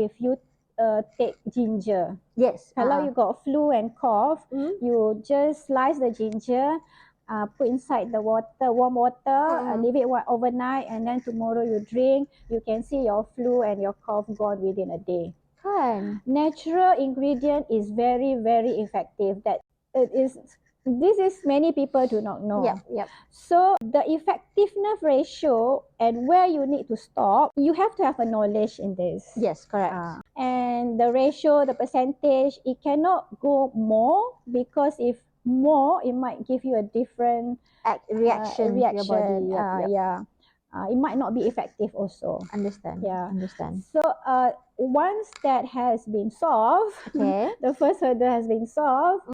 if you take ginger. Yes. Kalau you got flu and cough, you just slice the ginger, put inside the water, warm water, leave it overnight, and then tomorrow you drink. You can see your flu and your cough gone within a day. Kan. Natural ingredient is very, very effective. This is many people do not know. Yep. So the effectiveness ratio and where you need to stop, you have to have a knowledge in this. Yes, correct. And the ratio, the percentage, it cannot go more, because if more, it might give you a different reaction to your body. Yeah. It might not be effective also. Understand. Yeah. Understand. So once that has been solved, Okay. the first hurdle has been solved,